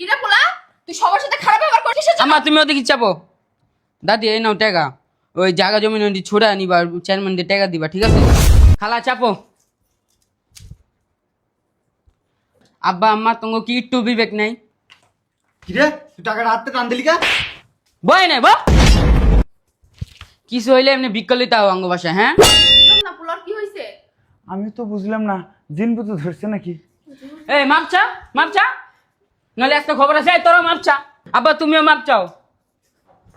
কিরে পোলা, তুই সবার সাথে খারাপ ব্যবহার করছিস? আম্মা তুমি ওদিকে চাপো। দাদি এই নাও টাকা, ওই জায়গা জমি নদী ছোড়া নিবা, চেয়ারম্যান দিয়ে টাকা দিবা, ঠিক আছে? খালা চাপো। আব্বা আম্মা তোমাকে কি একটু বিবেক নেই? কিরে তুই টাকাটা হাতে টান দিলি কা? বয় নাই বা কিছু হইলে এমনি বিকল তাও অঙ্গ ভাষা। হ্যাঁ না পোলার কি হয়েছে? আমি তো বুঝলাম না, জিন বুঝে ধরছে নাকি? এই মাপচা মাপচা, নাহলে একটা খবর আছে তোরা মাপচা। আব্বা তুমিও মাপ চাও,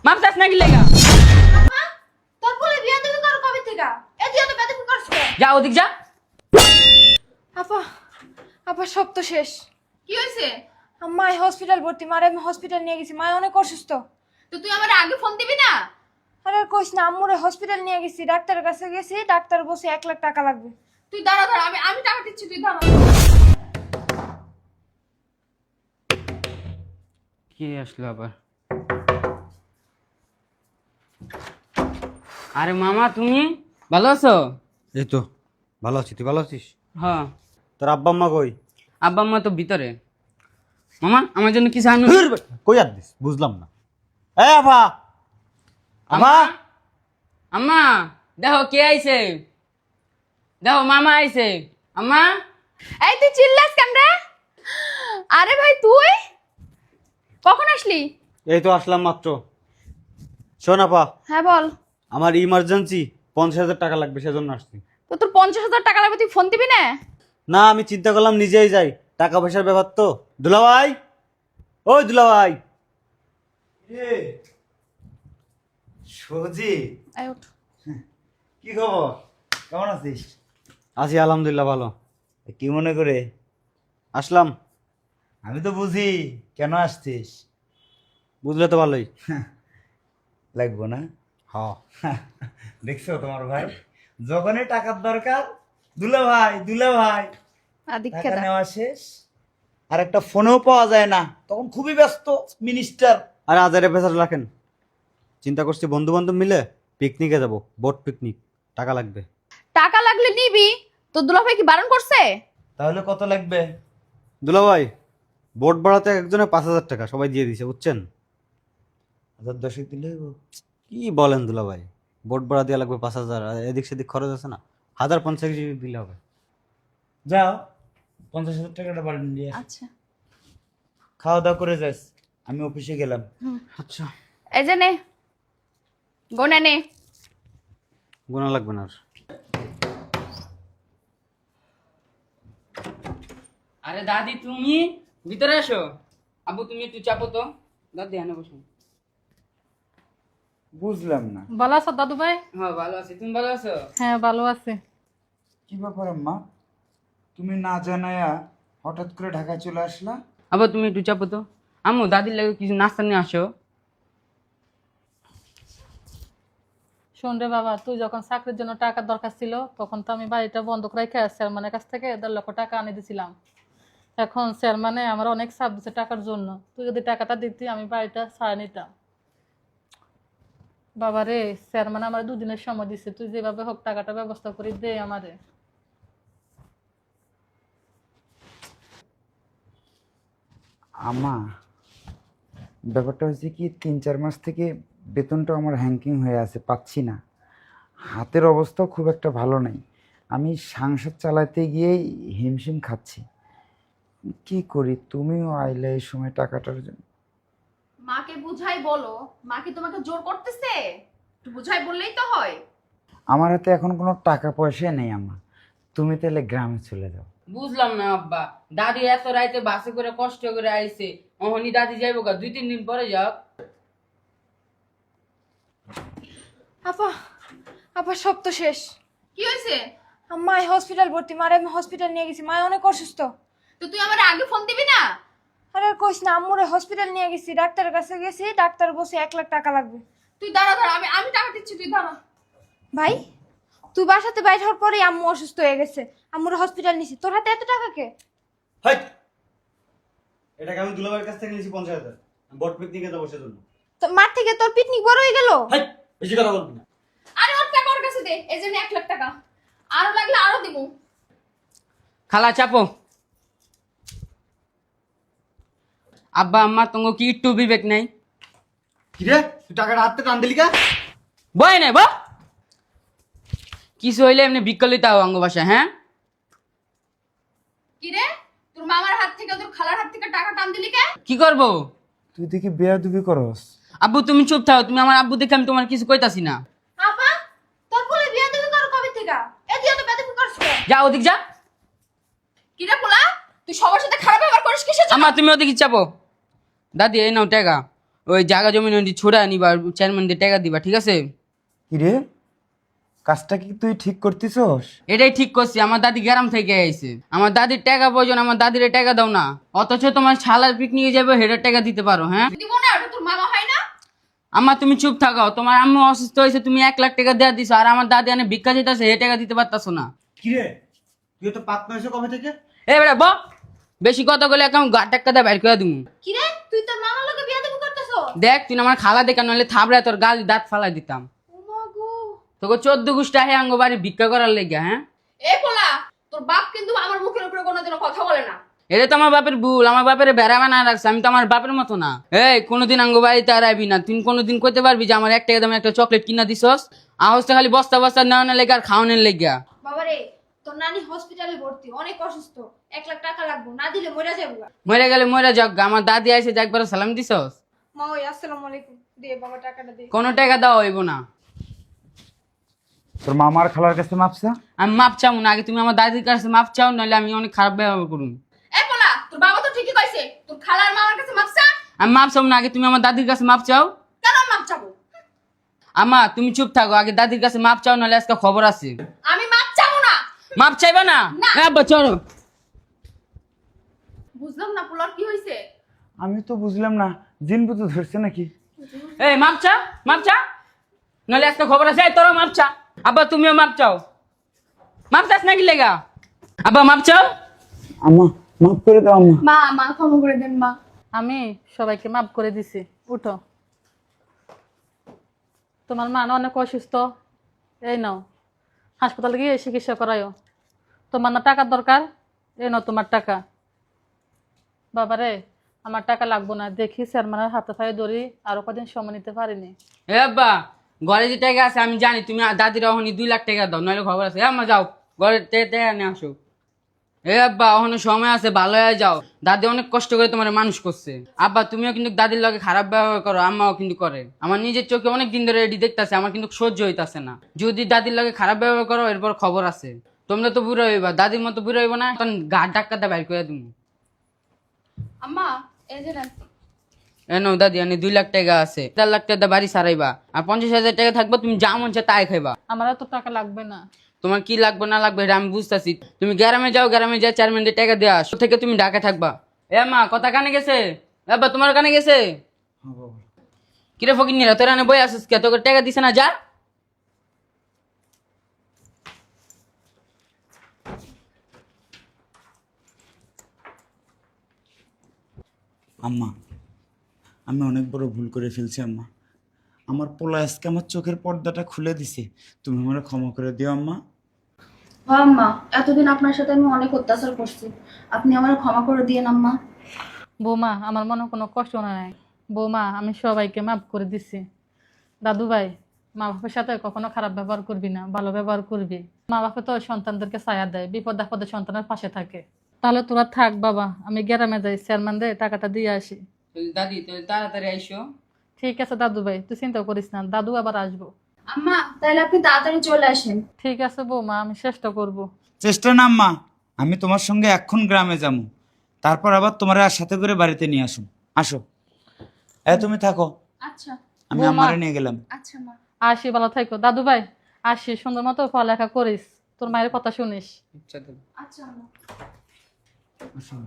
মাপ চাস নাকি লেগা? আপা, তোর পোলে বিয়ে দিবি কর কবে থেকে? এ তুই এত বেদবি করছিস কেন? যা ওদিক যা। আপা আপা সব তো শেষ। কি হয়েছে? মা হসপিটাল ভর্তি, মারে আমি হসপিটাল নিয়ে গেছি, মা অনেক অসুস্থ। তো তুই আমার আগে ফোন দিবি না? আরে আর কইস না, আম্মুরে হসপিটাল নিয়ে গেছি, ডাক্তারের কাছে গেছি, ডাক্তার বসে 1 লাখ টাকা লাগবে। তুই দাঁড়া দাঁড়া, আমি আমি টাকা দিচ্ছি, তুই দাঁড়া। কি আসলো আবার? আরে মামা তুমি ভালো আছো? এই তো ভালো আছি, তুই ভালো আছিস? হ্যাঁ। তোর আব্বা আম্মা কই? আব্বা আম্মা তো ভিতরে। মামা আমার জন্য কিছু আনো। কই আর দিস বুঝলাম না। এ আফা, আম্মা আম্মা দেখো কে আইছে, দেখো মামা আইছে। আম্মা এই তুই চিল্লাস কেন রে? আরে ভাই তুই কখন আসলি? এই তো আসলাম মাত্র। শোন আপা, হ্যাঁ বল। আমার ইমার্জেন্সি 50,000 টাকা লাগবে, সেজন্য আসছি। তো তোর 50,000 টাকা লাগবে, তুই ফোন দিবি না? না আমি চিন্তা করলাম নিজেই যাই, টাকা পয়সার ব্যাপার তো। দুলাভাই, ওই দুলাভাই। সজি, আয় ওঠ। কি খবর? কেমন আছিস? আছি আলহামদুলিল্লাহ ভালো। কি মনে করে আসলাম। আমি তো বুঝি কেন আসছিস। বুঝলে তো ভালোই। লাগবো না? হ, দেখছো তোমার ভাই, যখনই টাকার দরকার দুলা ভাই দুলা ভাই, আদিক্ষে টাকা দা। নেওয়া শেষ আর একটা ফোনেও পাওয়া যায় না, তখন খুবই ব্যস্ত মিনিস্টার। আরে আজারে পেশার রাখেন। চিন্তা করছি বন্ধু বান্ধব মিলে পিকনিকে যাব, বোট পিকনিক। টাকা লাগবে। টাকা লাগলে নিবি, তো দুলাভাই কি বারণ করছে? তাহলে কত লাগবে? দুলাভাই, বোট ভাড়াতে একজনে 5,000 টাকা সবাই দিয়ে দিছে, বুঝছেন? 10 দিলে হইবো? কি বলেন দুলাভাই, বোট ভাড়া দেওয়া লাগবে 5,000, আর এদিক সেদিক খরচ আছে না, 1,050 দিলে হবে। যাও 50,000 টাকাটা বাড়ি দিয়ে আস। আচ্ছা খাওয়া দাওয়া করে যাস, আমি অফিসে গেলাম। আচ্ছা, এই যে নে, গোনে নে। গোনা লাগবে না আর। আরে দাদি তুমি ভিতরে আসো। আব্বু তুমি একটু চাপো তো। দাদি এনে বসো। বুঝলাম না ভালো আছো দাদু ভাই? হ্যাঁ ভালো আছি, তুমি ভালো আছো? হ্যাঁ ভালো আছে। কি ব্যাপার আম্মা, তুমি না জানায়া হঠাৎ করে ঢাকা চলে আসলা? আব্বা তুমি একটু চাপো তো। আম্মু দাদির লাগে কিছু নাস্তা নিয়ে আসো। শোন রে বাবা, তুই যখন চাকরির জন্য টাকার দরকার ছিল তখন তো আমি বাড়িটা বন্ধক রেখে চেয়ারম্যানের কাছ থেকে 1.5 লক্ষ টাকা আনি দিয়েছিলাম। এখন চেয়ারম্যানে আমার অনেক চাপ দিচ্ছে টাকার জন্য, তুই যদি টাকাটা দিতি আমি বাড়িটা ছাড়া নিতাম। বাবা রে, চেয়ারম্যান আমার 2 দিনের সময় দিচ্ছে, তুই যেভাবে হোক টাকাটা ব্যবস্থা করে দে আমারে। আমা, ব্যাপারটা হচ্ছে কি, 3-4 মাস থেকে বেতনটা আমার হ্যাঙ্কিং হয়ে আছে, পাচ্ছি না। হাতের অবস্থাও খুব একটা ভালো নেই, আমি সংসার চালাতে গিয়েই হিমশিম খাচ্ছি। কি করি, তুমিও আইলে এই সময় টাকাটার জন্য। মাকে বুঝাই বলো, মা কি তোমাকে জোর করতেছে? একটু বুঝাই বললেই তো হয়। আমার হাতে এখন কোনো টাকা পয়সা নেই আমা, তুমি তাহলে গ্রামে চলে যাও। বুঝলাম না আব্বা, দাদি এত রাইতে বাসে করে কষ্ট করে আইছে, অহনি দাদি যাইবো গা 2-3 দিন পরে যাও। আপা আপা সব তো শেষ। কি হয়েছে? মা হসপিটাল ভর্তি, মারে আমি হসপিটাল নিয়ে গেছি, মা অনেক অসুস্থ। তো তুই আমার আগে ফোন দিবি না? আরে আর কইস না, আম্মুরে হসপিটাল নিয়ে গেছি, ডাক্তারের কাছে গেছি, ডাক্তার বসে 1 লাখ টাকা লাগবে। তুই দাঁড়া দাঁড়া, আমি আমি টাকা দিচ্ছি, তুই দাঁড়া। ভাই, তুই বাসাতে বাইর হওয়ার পরেই আম্মু অসুস্থ হয়ে গেছে, আম্মুরে হসপিটাল নিছি, তোর হাতে এত টাকা কে? হাই, এটাকে আমি দুলাভাইয়ের কাছ থেকে নিয়েছি 50,000, বোট পিকনিকে যাবো সেজন্য। তো মার থেকে তোর পিকনিক বড় হয়ে গেল। হাই, বেশি কথা বলবি না। আরে ওর টাকা ওর কাছে দে, এই জন্য 1 লাখ টাকা, আরো লাগলে আরো দিব। খালা চাপো। আব্বা আম্মা তোমাকে কি একটু বিবেক নেই? কিরে তুই টাকাটা হাতে টান দিলি কা? বয় নাই বা কিছু হইলে এমনি বিকলিত অঙ্গ ভাষা। হ্যাঁ কি রে, তোর মামার হাত থেকে তোর খালার হাত থেকে টাকা টান দিলি কে? কি করবো? তুই দেখি বেয়াদবি করস। আব্বু তুমি চুপ থাকো, তুমি আমার আব্বু দেখে আমি তোমার কিছু কইতাছি না। আপা তোর বলে বিয়ে দিবি কর কবে থেকে? এ তুই এত বেদবি করছ কেন? যা ওদিক যা। কি রে পোলা, তুই সবার সাথে খারাপ ব্যবহার করিস কিসের জন্য? আম্মা তুমি ওদিকে চাপো। দাদি এই নাও টাকা, ওই জায়গা জমি ছোড়া নিবা, চেয়ারম্যানদের টাকা দিবা, ঠিক আছে? কিরে কাজটা কি তুই ঠিক করতেছস? এটাই ঠিক করছি, আমার দাদি গ্রাম থেকে আইছে, আমার দাদির টাকা প্রয়োজন, আমার দাদির টাকা দাও না, অথচ তোমার শালার পিকনিকে যাবে হেডের টাকা দিতে পারো। হ্যাঁ দিব না, ওটা তোর মামা হয় না? আম্মা তুমি চুপ থাকো, তোমার আম্মু অসুস্থ হয়েছে, তুমি 1 লাখ টাকা দেওয়া দিছো, আর আমার দাদি এনে ভিক্ষা দিতেছে, হে টাকা দিতে পারতাছো না। কিরে তুই তো পাত নয়ছো কবে থেকে? এ বেটা ব বেশি কথা বলে এখন গা টাক্কা দিয়ে বাইর করে দিমু। কি রে তুই তোর মামার লগে বিয়ে দিবি করতেছ? দেখ তুই না আমার খালা দেখা, নইলে থাবড়া তোর গাল দাঁত ফালাই দিতাম। ওমা গো। তোকে 14 গুষ্টা হে আঙ্গ বাড়ি ভিক্ষা করার লেগে। হ্যাঁ এ পোলা, তোর বাপ কিন্তু আমার মুখের উপরে কোনোদিনও কথা বলে না। এটা তো আমার বাপের ভুল, আমার বাপের বেড়া বানা রাখছে, আমি তো আমার বাপের মতো না। এই কোনোদিন আঙ্গ বাড়িতে আর আইবি না, তুই কোনোদিন কইতে পারবি যে আমার 1 টাকা দামে একটা চকলেট কিনা দিছস? আহসটা খালি বস্তা বস্তা নেওয়ানোর লেগে আর খাওয়ানোর লেগে। বাবা রে তোর নানি হসপিটালে ভর্তি, অনেক অসুস্থ, 1 লাখ টাকা লাগবে, না দিলে মরে যাবো। মরে গেলে মরে যাক, আমার দাদি আইসে যে একবার সালাম দিছস? মা ওই আসসালামু আলাইকুম দে বাবা টাকাটা দে। কোনো টাকা দেওয়া হইব না। তোর মামার খালার কাছে মাপসা? আমি মাপ চাও না, আগে তুমি আমার দাদির কাছে মাপ চাও, নাহলে আমি অনেক খারাপ ব্যবহার করুন। এ পোলা, তোর বাবা তো ঠিকই কইছে, তোর খালার মামার কাছে মাপসা। আমি মাপ চাও না, আগে তুমি আমার দাদির কাছে মাপ চাও। কেন মাপ চাবো? আমা তুমি চুপ থাকো, আগে দাদির কাছে মাপ চাও, নাহলে আজকে খবর আছে। আমি মাপ চাবো না। মাপ চাইবা না? না। আব্বা চলো। বুঝলাম না পোলার কি হইছে। আমি তো বুঝলাম না, জিন বুঝে ধরছে নাকি? এই মাপ চা, মাপ চা, নাহলে আজকে খবর আছে। এই তোরা মাপ চা। আব্বা তুমিও মাপ চাও। মাপ চাস নাকি লেগা? আব্বা মাপ চাও। আম্মা মাফ করে দাও আম্মা। মা, মা ক্ষমা করে দেন মা। আমি সবাইকে মাফ করে দিছি, উঠো। তোমার মা না অনেক অসুস্থ, এই নাও হাসপাতালে গিয়ে চিকিৎসা করায়ও। তোমার না টাকার দরকার, এই নাও তোমার টাকা। বাবারে আমার টাকা লাগবো না, দেখি চেয়ারম্যানের হাতে পায়ে ধরি, আরো কদিন সময় নিতে পারিনি। এ আব্বা ঘরে যে টাকা আছে আমি জানি, তুমি দাদির অহনি 2 লাখ টাকা দাও, নইলে খবর আছে। আম্মা যাও ঘরে টাকা নিয়ে আসো। এ আব্বা অহনো সময় আছে, ভালো হয়ে যাও, দাদি অনেক কষ্ট করে তোমার মানুষ করছে। আব্বা তুমিও কিন্তু দাদির লগে খারাপ ব্যবহার করো, আম্মাও কিন্তু করে। আমার নিজের চোখে অনেক দিন ধরে এটি দেখতেছে, আমার কিন্তু সহ্য হইতাছে না। যদি দাদির লগে খারাপ ব্যবহার করো এরপর খবর আছে। তোমরা তো বুড়ো হইবা, দাদির মতো বুড়ো হইবা না, তখন গা ডাক্কাতে বাইর করে দিবো। আম্মা এই যে নেন। এনো দাদি এনে 2 লাখ টাকা আছে, 4 লাখ টাকা বাড়ি সারাইবা, আর 50,000 টাকা থাকবে, তুমি যা মন চায় তাই খাইবা। আমার এত টাকা লাগবে না। তোমার কি লাগবে না লাগবে এটা আমি বুঝতেছি। তুমি গ্রামে যাও, গ্রামে যা চেয়ারম্যানদের টাকা দেওয়া থেকে তুমি ঢাকা থাকবা। এ মা কথা কানে গেছে? আব্বা তোমার কানে গেছে? কিরে ফকির নিরা তোর বই আসিস কে? তোকে টাকা দিছে না? যা। আম্মা আমি অনেক বড় ভুল করে ফেলছি আম্মা। আমার পোলা আজকে আমার চোখের পর্দাটা খুলে দিছে, তুমি আমার ক্ষমা করে দিও আম্মা। আম্মা এতদিন আপনার সাথে আমি অনেক অত্যাচার করছি, আপনি আমার ক্ষমা করে দিয়েন আম্মা। বৌমা আমার মনে কোনো কষ্ট নাই। বৌমা আমি সবাইকে মাফ করে দিছি। দাদু ভাই মা বাপের সাথে কখনো খারাপ ব্যবহার করবি না, ভালো ব্যবহার করবি। মা বাপে তো সন্তানদেরকে ছায়া দেয়, বিপদ আপদে সন্তানের পাশে থাকে। তাহলে তোরা থাক বাবা, আমি গ্রামে যাই, চেয়ারম্যানদের টাকাটা দিয়ে আসি। দাদি তো তাড়াতাড়ি আইসো। ঠিক আছে দাদু ভাই, তুই চিন্তা করিস না, দাদু আবার আসবো। আম্মা তাহলে আপনি তাড়াতাড়ি চলে আসেন। ঠিক আছে বৌমা, আমি চেষ্টা করব। চেষ্টা না আম্মা, আমি তোমার সঙ্গে এখন গ্রামে যাবো, তারপর আবার তোমার আর সাথে করে বাড়িতে নিয়ে আসুন। আসো তুমি থাকো, আচ্ছা আমি বৌমা। আমারে নিয়ে গেলাম। আচ্ছা মা। আসি, ভালো থাকো দাদু ভাই। আসি, সুন্দর মতো পড়ালেখা করিস, তোর মায়ের কথা শুনিস। আচ্ছা দাদি। আচ্ছা আম্মা। আসো।